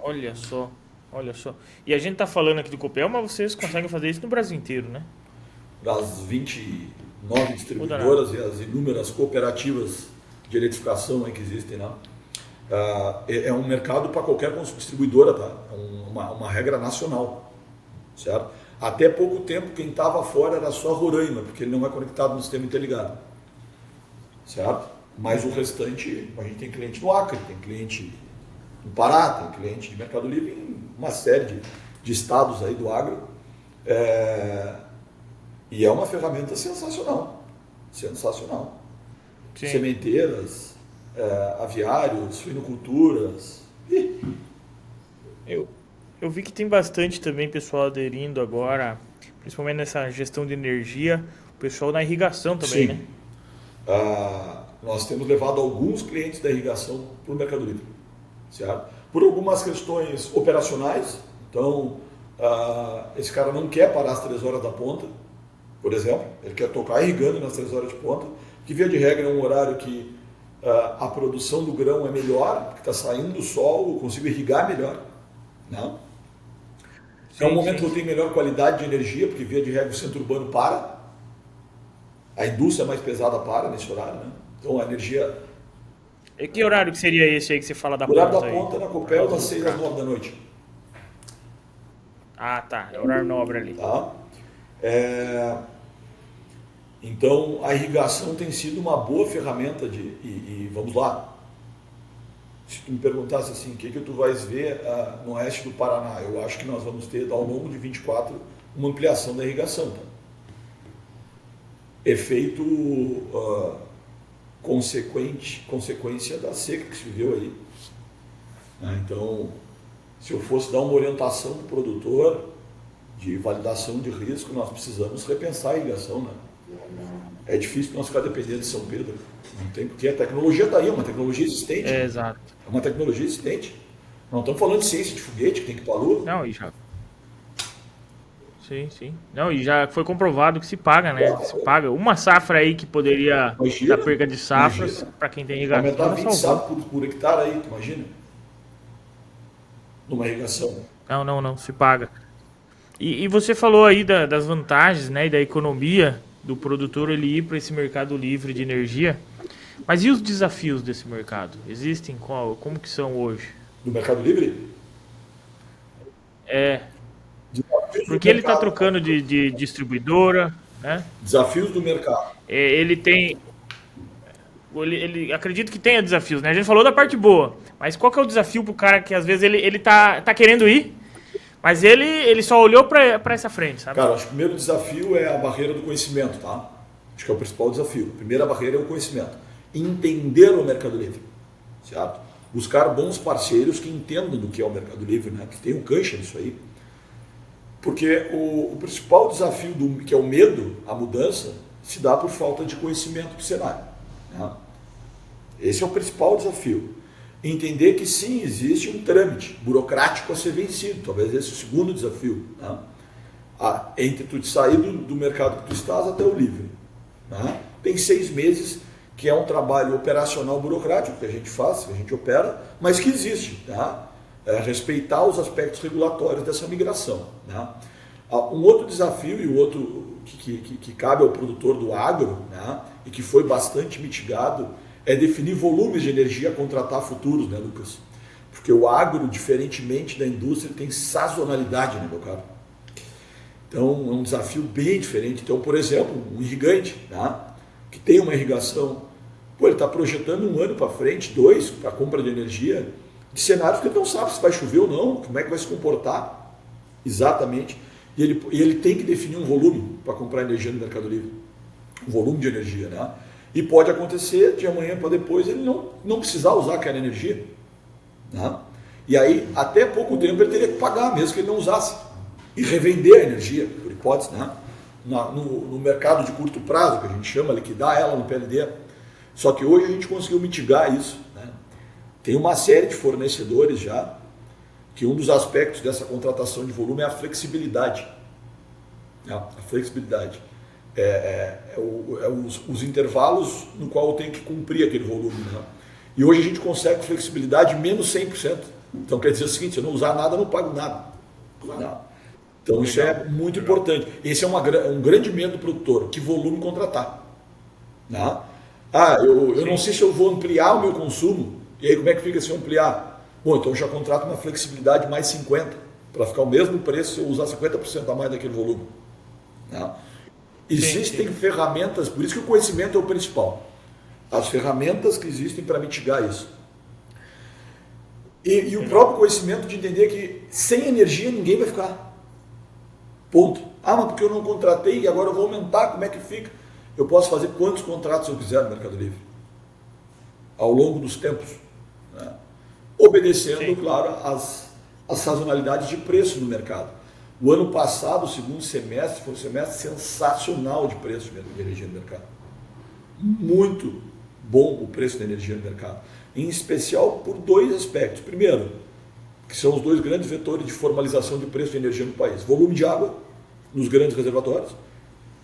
Olha só, olha só. E a gente tá falando aqui do Copel, mas vocês conseguem fazer isso no Brasil inteiro, né? Das 29 Muda nada. distribuidoras e as inúmeras cooperativas de eletrificação aí que existem, né? É um mercado para qualquer distribuidora, tá? É uma regra nacional, certo? Até pouco tempo quem estava fora era só Roraima, porque ele não é conectado no sistema interligado, certo? Mas o restante, a gente tem cliente no Acre, tem cliente no Pará, tem cliente de Mercado Livre em uma série de estados aí do agro. E é uma ferramenta sensacional, sensacional. Sim. Sementeiras, aviários, suinoculturas. Eu vi que tem bastante também pessoal aderindo agora, principalmente nessa gestão de energia, o pessoal na irrigação também, Sim. né? Nós temos levado alguns clientes da irrigação para o Mercado Livre, certo? Por algumas questões operacionais. Então, esse cara não quer parar às 3 horas da ponta, por exemplo, ele quer tocar irrigando nas 3 horas de ponta, que via de regra é um horário que a produção do grão é melhor, porque está saindo o sol, eu consigo irrigar melhor, né? É um momento que eu tenho melhor qualidade de energia, porque via de regra o centro urbano para, a indústria mais pesada para nesse horário, né? Então a energia... E que horário que seria esse aí que você fala da O horário ponta da aí? ponta na Copel das 6 às 9 da noite. Ah, tá. É horário nobre ali. Tá? Então a irrigação tem sido uma boa ferramenta e vamos lá. Se tu me perguntasse assim, o que tu vais ver no oeste do Paraná, eu acho que nós vamos ter ao longo de 24 uma ampliação da irrigação. Tá? Efeito consequência da seca que se viveu aí. Então, se eu fosse dar uma orientação para o produtor de validação de risco, nós precisamos repensar a irrigação. Né? É difícil nós ficar dependendo de São Pedro. Não tem porque a tecnologia está aí, é uma tecnologia existente. Exato. É uma tecnologia existente. Não estamos falando de ciência de foguete, que tem que ir para a Lua. Não, e já... Sim. Não, e já foi comprovado que se paga, né? Se paga. Uma safra aí que poderia dar perca de safras para quem tem irrigação. Aumentar 20 sacos por hectare aí, tu imagina? Numa irrigação. Não, se paga. E você falou aí das vantagens, né, e da economia do produtor ele ir para esse mercado livre de energia. Mas e os desafios desse mercado? Existem? Como que são hoje? Do Mercado Livre? Porque ele está trocando de distribuidora, né? Desafios do mercado. Ele tem... Ele acredito que tenha desafios, né? A gente falou da parte boa, mas qual que é o desafio pro cara que às vezes ele tá querendo ir, mas ele só olhou para essa frente, sabe? Cara, acho que o primeiro desafio é a barreira do conhecimento, tá? Acho que é o principal desafio. A primeira barreira é o conhecimento. Entender o Mercado Livre, certo? Buscar bons parceiros que entendam do que é o Mercado Livre, né? Que tenham cancha nisso aí. Porque o principal desafio, que é o medo, a mudança, se dá por falta de conhecimento do cenário. Né? Esse é o principal desafio. Entender que sim, existe um trâmite burocrático a ser vencido. Talvez esse é o segundo desafio. Né? Entre tu sair do mercado que tu estás até o livre. Né? Tem 6 meses que é um trabalho operacional burocrático que a gente faz, que a gente opera, mas que existe. Tá? Respeitar os aspectos regulatórios dessa migração. Né? Um outro desafio e o outro que cabe ao produtor do agro, né? E que foi bastante mitigado, é definir volumes de energia a contratar futuros, né, Lucas? Porque o agro, diferentemente da indústria, tem sazonalidade, né, meu caro? Então, é um desafio bem diferente. Então, por exemplo, um irrigante, né, que tem uma irrigação, ele está projetando 1 ano para frente, 2, para a compra de energia, de cenários que ele não sabe se vai chover ou não, como é que vai se comportar exatamente. E ele tem que definir um volume para comprar energia no Mercado Livre. Um volume de energia, né? E pode acontecer de amanhã para depois ele não precisar usar aquela energia. Né? E aí, até pouco tempo, ele teria que pagar, mesmo que ele não usasse. E revender a energia, por hipótese, né? No mercado de curto prazo, que a gente chama, liquidar ela no PLD. Só que hoje a gente conseguiu mitigar isso. Né? Tem uma série de fornecedores já, que um dos aspectos dessa contratação de volume é a flexibilidade. Né? A flexibilidade. Os intervalos no qual eu tenho que cumprir aquele volume. Né? E hoje a gente consegue flexibilidade menos 100%. Então quer dizer o seguinte, se eu não usar nada, eu não pago nada. Então isso é muito importante. Esse é um grande medo do produtor, que volume contratar. Né? Eu não sei se eu vou ampliar o meu consumo, e aí como é que fica se eu ampliar? Bom, então eu já contrato uma flexibilidade mais 50%, para ficar o mesmo preço se eu usar 50% a mais daquele volume. Né? Existem ferramentas, por isso que o conhecimento é o principal. As ferramentas que existem para mitigar isso. E o próprio conhecimento de entender que sem energia ninguém vai ficar. Ponto. Mas porque eu não contratei e agora eu vou aumentar, como é que fica? Eu posso fazer quantos contratos eu quiser no Mercado Livre. Ao longo dos tempos. Né? Obedecendo, claro, as sazonalidades de preço no mercado. O ano passado, o segundo semestre, foi um semestre sensacional de preço de energia no mercado. Muito bom o preço da energia no mercado. Em especial por dois aspectos. Primeiro, que são os dois grandes vetores de formalização de preço de energia no país. Volume de água nos grandes reservatórios,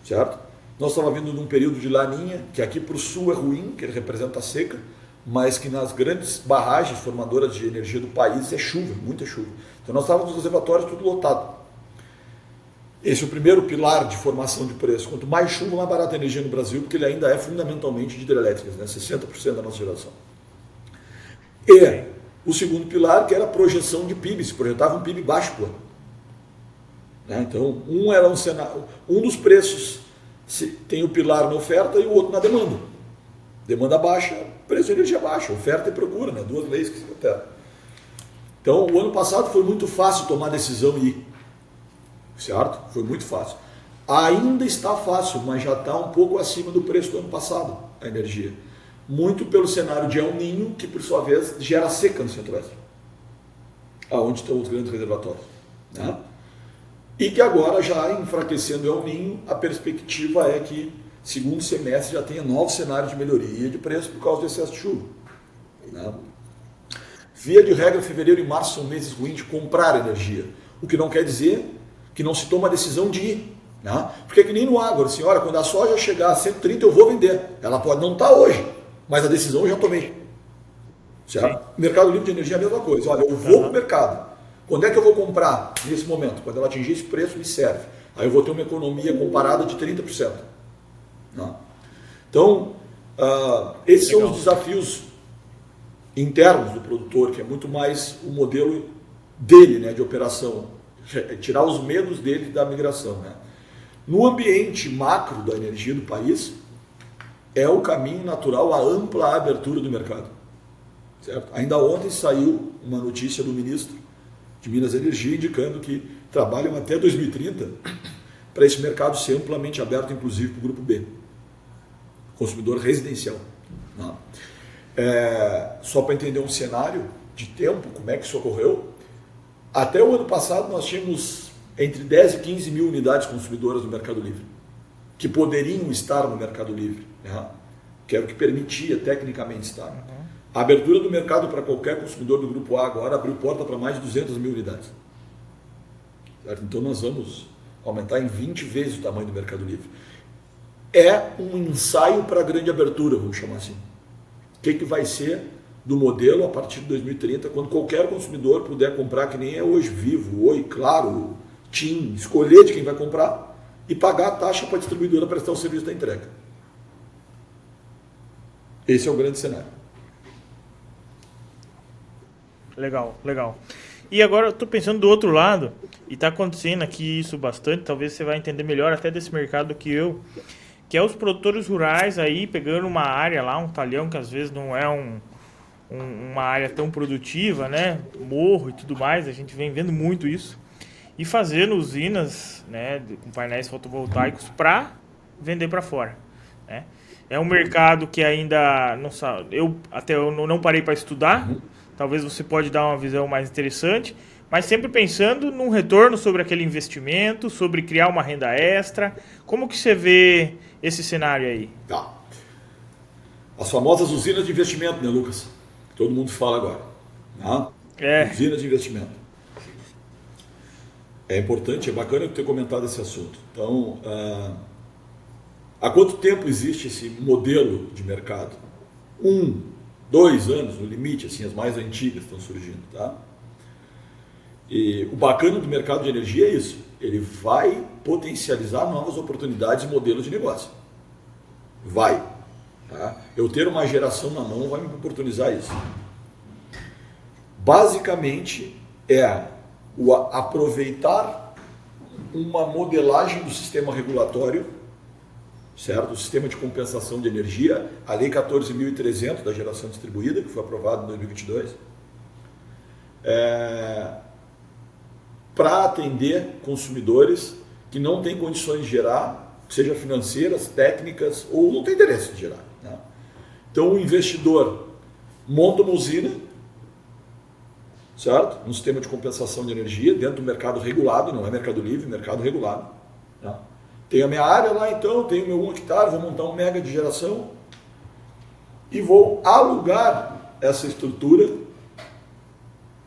certo? Nós estávamos vindo num período de laninha, que aqui para o sul é ruim, que ele representa a seca, mas que nas grandes barragens formadoras de energia do país é chuva, muita chuva. Então nós estávamos nos reservatórios tudo lotado. Esse é o primeiro pilar de formação de preço. Quanto mais chuva, mais barata a energia no Brasil, porque ele ainda é fundamentalmente de hidrelétricas, né? 60% da nossa geração. E o segundo pilar, que era a projeção de PIB, se projetava um PIB baixo por ano. Né? Então, um dos preços tem o pilar na oferta e o outro na demanda. Demanda baixa, preço de energia baixa, oferta e procura, né? Duas leis que se alteram. Então, o ano passado foi muito fácil tomar decisão e ir. Certo? Foi muito fácil. Ainda está fácil, mas já está um pouco acima do preço do ano passado, a energia. Muito pelo cenário de El Niño, que por sua vez gera seca no Centro-Oeste, aonde estão os grandes reservatórios. Né? E que agora, já enfraquecendo El Niño, a perspectiva é que segundo semestre já tenha novos cenários de melhoria de preço por causa do excesso de chuva. Né? Via de regra, fevereiro e março são meses ruins de comprar energia, o que não quer dizer que não se toma a decisão de ir. Né? Porque é que nem no agro, assim, olha, quando a soja chegar a 130 eu vou vender. Ela pode não estar hoje, mas a decisão eu já tomei. Certo? Mercado livre de energia é a mesma coisa. Olha, eu vou para o mercado. Quando é que eu vou comprar nesse momento? Quando ela atingir esse preço, me serve. Aí eu vou ter uma economia comparada de 30%. Né? Então, esses são os desafios internos do produtor, que é muito mais o modelo dele, né, de operação. Tirar os medos dele da migração. Né? No ambiente macro da energia do país, é o caminho natural a ampla abertura do mercado. Certo? Ainda ontem saiu uma notícia do ministro de Minas e Energia indicando que trabalham até 2030 para esse mercado ser amplamente aberto, inclusive para o grupo B, consumidor residencial. Não. Só para entender um cenário de tempo, como é que isso ocorreu, até o ano passado nós tínhamos entre 10 e 15 mil unidades consumidoras no Mercado Livre, que poderiam estar no Mercado Livre, né? Que era o que permitia tecnicamente estar. A abertura do mercado para qualquer consumidor do Grupo A agora abriu porta para mais de 200 mil unidades. Certo? Então nós vamos aumentar em 20 vezes o tamanho do Mercado Livre. É um ensaio para a grande abertura, vamos chamar assim. O que vai ser do modelo a partir de 2030, quando qualquer consumidor puder comprar, que nem é hoje, Vivo, Oi, Claro, TIM, escolher de quem vai comprar e pagar a taxa para a distribuidora prestar o serviço da entrega. Esse é o grande cenário. Legal, legal. E agora eu estou pensando do outro lado, e está acontecendo aqui isso bastante, talvez você vai entender melhor até desse mercado do que eu, que é os produtores rurais aí pegando uma área lá, um talhão que às vezes não é uma área tão produtiva, né, morro e tudo mais, a gente vem vendo muito isso, e fazendo usinas, né, com painéis fotovoltaicos para vender para fora, né. É um mercado que ainda não sabe, eu não parei para estudar, talvez você pode dar uma visão mais interessante, mas sempre pensando num retorno sobre aquele investimento, sobre criar uma renda extra. Como que você vê esse cenário aí? Tá. As famosas usinas de investimento, né, Lucas? Todo mundo fala agora. Né? Usinas de investimento. É importante, é bacana eu ter comentado esse assunto. Então, há quanto tempo existe esse modelo de mercado? 1, 2 anos, no limite, assim, as mais antigas estão surgindo, tá? E o bacana do mercado de energia é isso. Ele vai potencializar novas oportunidades e modelos de negócio. Vai. Tá? Eu ter uma geração na mão vai me oportunizar isso. Basicamente é o aproveitar uma modelagem do sistema regulatório, certo? O sistema de compensação de energia, a Lei 14.300 da geração distribuída, que foi aprovada em 2022, para atender consumidores que não têm condições de gerar, seja financeiras, técnicas, ou não tem interesse de gerar. Né? Então o investidor monta uma usina, certo? Um sistema de compensação de energia dentro do mercado regulado, não é mercado livre, mercado regulado. Né? Tenho a minha área lá, então, tenho meu 1 hectare, vou montar um mega de geração e vou alugar essa estrutura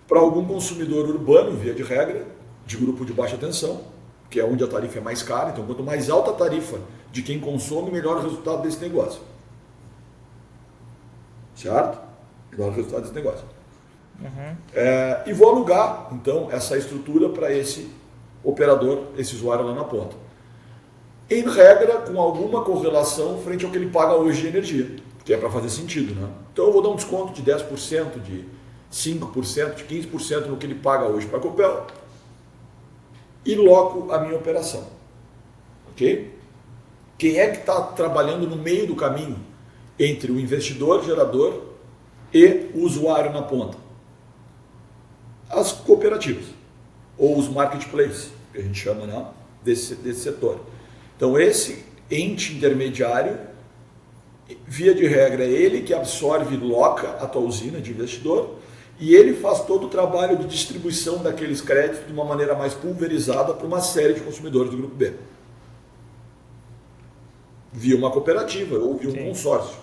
para algum consumidor urbano, via de regra, de grupo de baixa tensão, que é onde a tarifa é mais cara. Então, quanto mais alta a tarifa de quem consome, melhor o resultado desse negócio. Certo? Melhor o resultado desse negócio. Uhum. E vou alugar, então, essa estrutura para esse operador, esse usuário lá na ponta. Em regra, com alguma correlação frente ao que ele paga hoje de energia, que é para fazer sentido, né? Então eu vou dar um desconto de 10%, de 5%, de 15% no que ele paga hoje para a Copel e loco a minha operação. Ok? Quem é que está trabalhando no meio do caminho entre o investidor, gerador e o usuário na ponta? As cooperativas, ou os marketplaces, que a gente chama, né, desse setor. Então, esse ente intermediário, via de regra, é ele que absorve e loca a tua usina de investidor e ele faz todo o trabalho de distribuição daqueles créditos de uma maneira mais pulverizada para uma série de consumidores do Grupo B. Via uma cooperativa ou via um consórcio.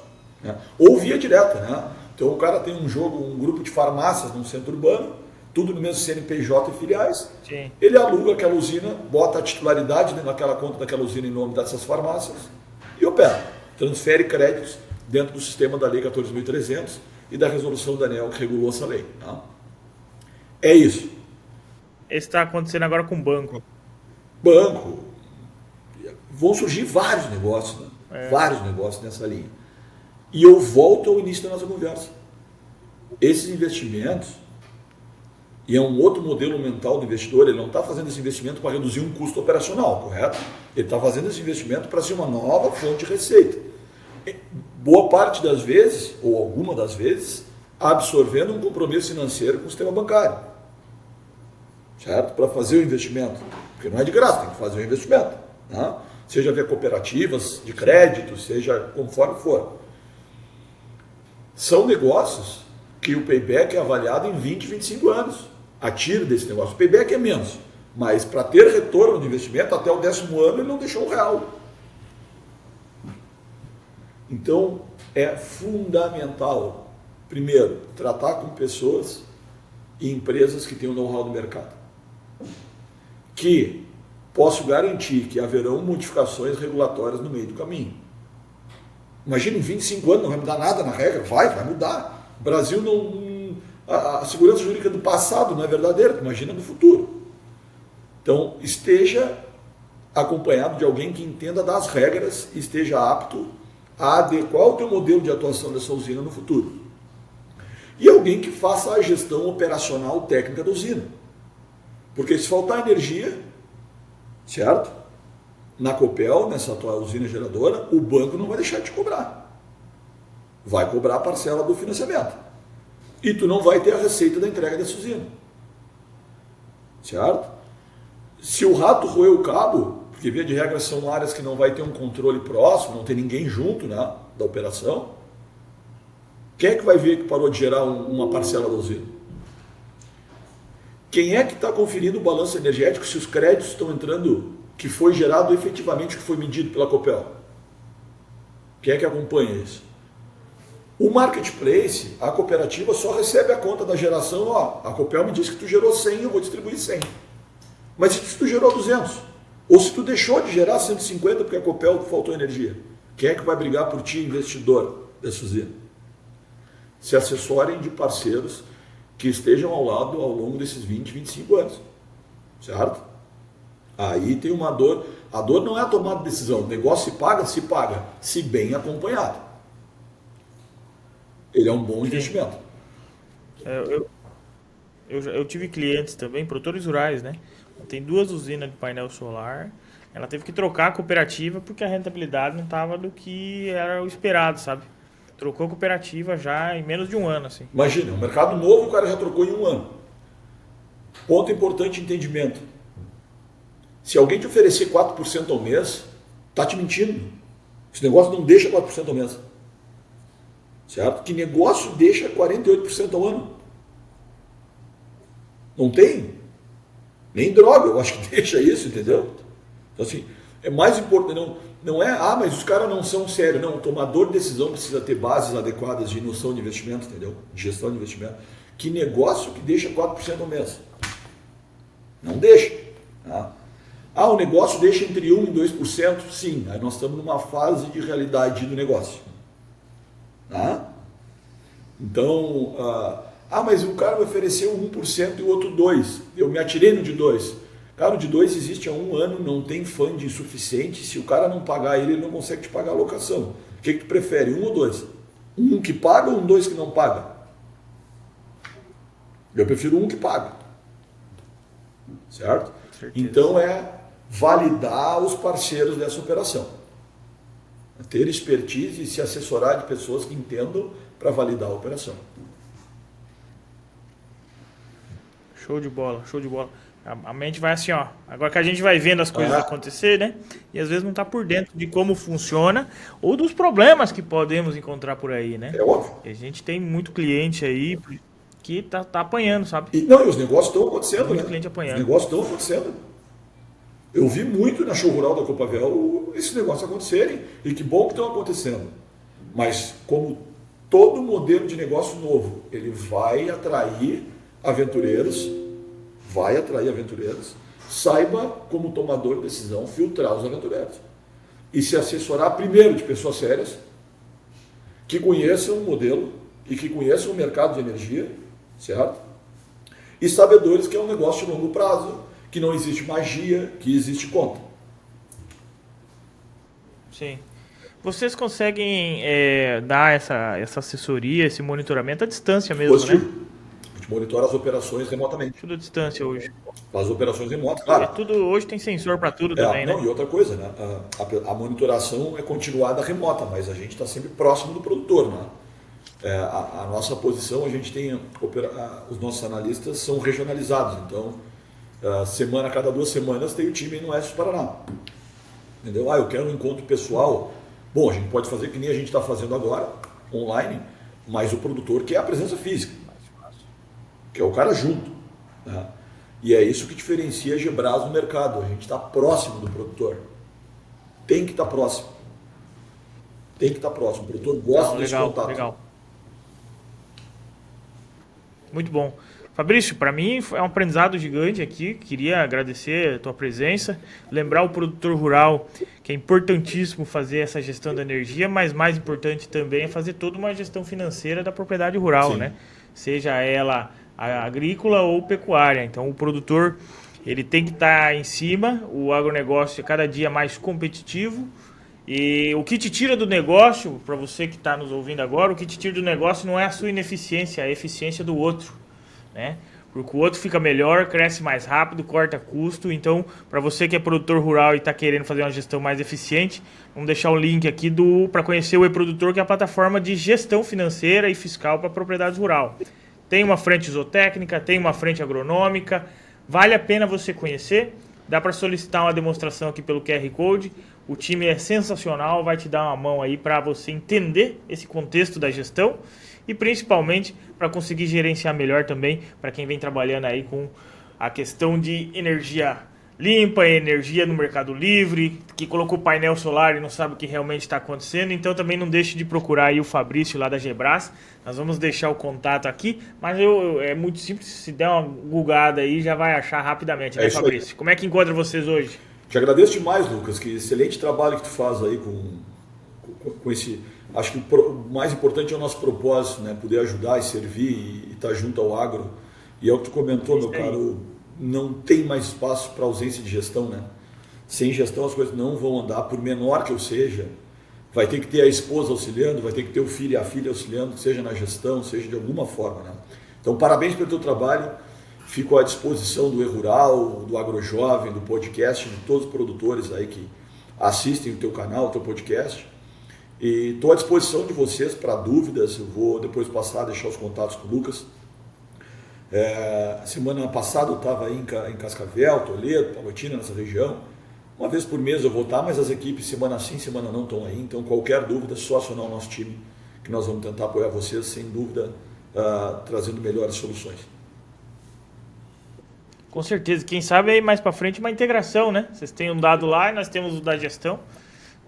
Né? Ou via direta. Né? Então, o cara tem um grupo de farmácias num centro urbano, tudo no mesmo CNPJ e filiais. Sim. Ele aluga aquela usina, bota a titularidade naquela conta daquela usina em nome dessas farmácias e opera. Transfere créditos dentro do sistema da Lei 14.300 e da resolução da ANEEL que regulou essa lei. Tá? É isso. Isso está acontecendo agora com o banco. Banco. Vão surgir vários negócios, né? Vários negócios nessa linha. E eu volto ao início da nossa conversa. Esses investimentos, e é um outro modelo mental do investidor, ele não está fazendo esse investimento para reduzir um custo operacional, correto? Ele está fazendo esse investimento para ser uma nova fonte de receita. Boa parte das vezes, ou alguma das vezes, absorvendo um compromisso financeiro com o sistema bancário. Certo? Para fazer o investimento. Porque não é de graça, tem que fazer o investimento. Né? Seja via cooperativas de crédito, seja conforme for. São negócios que o payback é avaliado em 20, 25 anos. A tiro desse negócio. O payback é menos, mas para ter retorno de investimento, até o 10º ano ele não deixou R$1. Então, é fundamental, primeiro, tratar com pessoas e empresas que têm o know-how do mercado. Que posso garantir que haverão modificações regulatórias no meio do caminho. Imagina, em 25 anos não vai mudar nada na regra? Vai mudar. O Brasil não... A segurança jurídica do passado não é verdadeira, imagina no futuro. Então, esteja acompanhado de alguém que entenda das regras e esteja apto a adequar o teu modelo de atuação dessa usina no futuro. E alguém que faça a gestão operacional técnica da usina. Porque se faltar energia, certo? Na Copel, nessa tua usina geradora, o banco não vai deixar de cobrar. Vai cobrar a parcela do financiamento. E tu não vai ter a receita da entrega dessa usina. Certo? Se o rato roer o cabo, porque via de regra são áreas que não vai ter um controle próximo, não tem ninguém junto, né, da operação, quem é que vai ver que parou de gerar uma parcela da usina? Quem é que está conferindo o balanço energético se os créditos estão entrando, que foi gerado efetivamente, que foi medido pela Copel? Quem é que acompanha isso? O marketplace, a cooperativa só recebe a conta da geração, a Copel me disse que tu gerou 100, eu vou distribuir 100. Mas se tu gerou 200, ou se tu deixou de gerar 150 porque a Copel faltou energia, quem é que vai brigar por ti, investidor dessa usina? Se assessorem de parceiros que estejam ao lado ao longo desses 20, 25 anos. Certo? Aí tem uma dor. A dor não é a tomada de decisão. O negócio se paga, se bem acompanhado. Ele é um bom investimento. Eu tive clientes também, produtores rurais, né? Tem 2 usinas de painel solar. Ela teve que trocar a cooperativa porque a rentabilidade não estava do que era o esperado, sabe? Trocou a cooperativa já em menos de um ano, assim. Imagina, um mercado novo o cara já trocou em um ano. Ponto importante, entendimento. Se alguém te oferecer 4% ao mês, tá te mentindo. Esse negócio não deixa 4% ao mês. Certo? Que negócio deixa 48% ao ano? Não tem. Nem droga, eu acho que deixa isso, entendeu? Então, assim, é mais importante, não é, mas os caras não são sérios. Não, o tomador de decisão precisa ter bases adequadas de noção de investimento, entendeu? De gestão de investimento. Que negócio que deixa 4% ao mês? Não deixa. Tá? O negócio deixa entre 1% e 2%? Sim, aí nós estamos numa fase de realidade do negócio. Tá? Então, mas o cara me ofereceu 1% e o outro 2%. Eu me atirei no de 2%. Cara, o de 2 existe há 1 ano, não tem funding suficiente. Se o cara não pagar ele não consegue te pagar a locação. O que tu prefere, 1 ou 2? Um que paga ou 2 que não paga? Eu prefiro 1 que paga. Certo? Então é validar os parceiros dessa operação. Ter expertise e se assessorar de pessoas que entendam para validar a operação. Show de bola, show de bola. A mente vai assim, ó. Agora que a gente vai vendo as coisas acontecer, né? E às vezes não está por dentro de como funciona ou dos problemas que podemos encontrar por aí, né? É óbvio. E a gente tem muito cliente aí que tá apanhando, sabe? E os negócios estão acontecendo, muito né? cliente apanhando. Os negócios estão acontecendo. Eu vi muito na show rural da Copavel esses negócios acontecerem. E que bom que estão acontecendo. Mas como todo modelo de negócio novo, ele vai atrair aventureiros, saiba como tomador de decisão filtrar os aventureiros. E se assessorar primeiro de pessoas sérias, que conheçam o modelo e que conheçam o mercado de energia, certo? E sabedores que é um negócio de longo prazo, que não existe magia, que existe conta. Sim. Vocês conseguem dar essa assessoria, esse monitoramento à distância mesmo, Positivo. né? A gente monitora as operações remotamente. Tudo à distância hoje. Faz operações remotas, claro. Hoje tem sensor para tudo também, né? E outra coisa, né? A monitoração é continuada remota, mas a gente está sempre próximo do produtor, né? A nossa posição, a gente tem, os nossos analistas são regionalizados, então, cada 2 semanas tem o time no Oeste do Paraná. Entendeu? Eu quero um encontro pessoal. Bom, a gente pode fazer que nem a gente está fazendo agora, online, mas o produtor quer a presença física, que é o cara junto. Né? E é isso que diferencia a Gebras no mercado. A gente está próximo do produtor. Tem que estar próximo. O produtor gosta desse contato. Legal. Muito bom. Fabrício, para mim é um aprendizado gigante aqui. Queria agradecer a tua presença. Lembrar o produtor rural que é importantíssimo fazer essa gestão da energia, mas mais importante também é fazer toda uma gestão financeira da propriedade rural, né? Seja ela agrícola ou pecuária. Então o produtor ele tem que estar em cima, o agronegócio é cada dia mais competitivo e o que te tira do negócio, para você que está nos ouvindo agora, o que te tira do negócio não é a sua ineficiência, é a eficiência do outro, né? Porque o outro fica melhor, cresce mais rápido, corta custo. Então, para você que é produtor rural e está querendo fazer uma gestão mais eficiente, vamos deixar o link aqui para conhecer o eProdutor, que é a plataforma de gestão financeira e fiscal para propriedades rural. Tem uma frente zootécnica, tem uma frente agronômica, vale a pena você conhecer. Dá para solicitar uma demonstração aqui pelo QR Code. O time é sensacional, vai te dar uma mão aí para você entender esse contexto da gestão e principalmente para conseguir gerenciar melhor também para quem vem trabalhando aí com a questão de energia limpa, energia no Mercado Livre, que colocou painel solar e não sabe o que realmente está acontecendo. Então também não deixe de procurar aí o Fabrício lá da Gebras. Nós vamos deixar o contato aqui, mas é muito simples, se der uma googada aí já vai achar rapidamente, né, Fabrício? Como é que encontra vocês hoje? Te agradeço demais, Lucas, que excelente trabalho que tu faz aí com com esse... Acho que o mais importante é o nosso propósito, né? Poder ajudar e servir e estar junto ao agro. E é o que tu comentou, meu caro, não tem mais espaço para ausência de gestão, né? Sem gestão as coisas não vão andar, por menor que eu seja. Vai ter que ter a esposa auxiliando, vai ter que ter o filho e a filha auxiliando, seja na gestão, seja de alguma forma, né? Então, parabéns pelo teu trabalho. Fico à disposição do E-Rural, do AgroJovem, do podcast, de todos os produtores aí que assistem o teu canal, o teu podcast. E estou à disposição de vocês para dúvidas. Eu vou depois passar, deixar os contatos com o Lucas. Semana passada eu estava aí em Cascavel, Toledo, Palotina, nessa região. Uma vez por mês eu vou estar, mas as equipes semana sim, semana não estão aí. Então qualquer dúvida, só acionar o nosso time, que nós vamos tentar apoiar vocês, sem dúvida, trazendo melhores soluções. Com certeza. Quem sabe aí mais para frente uma integração, né? Vocês têm um dado lá e nós temos o da gestão.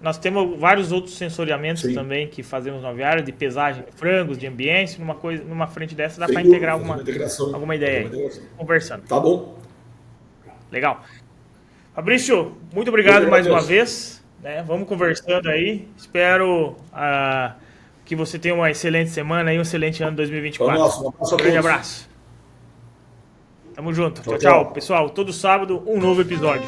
Nós temos vários outros sensoriamentos também que fazemos na aviária, de pesagem de frangos, de ambiência, numa frente dessa dá para integrar alguma ideia aí, conversando. Tá bom. Legal. Fabrício, muito obrigado mais uma vez. Né? Vamos conversando aí. Espero que você tenha uma excelente semana e um excelente ano 2024. Um abraço a grande abraço. Tamo junto. Tchau, tchau. Pessoal, todo sábado um novo episódio.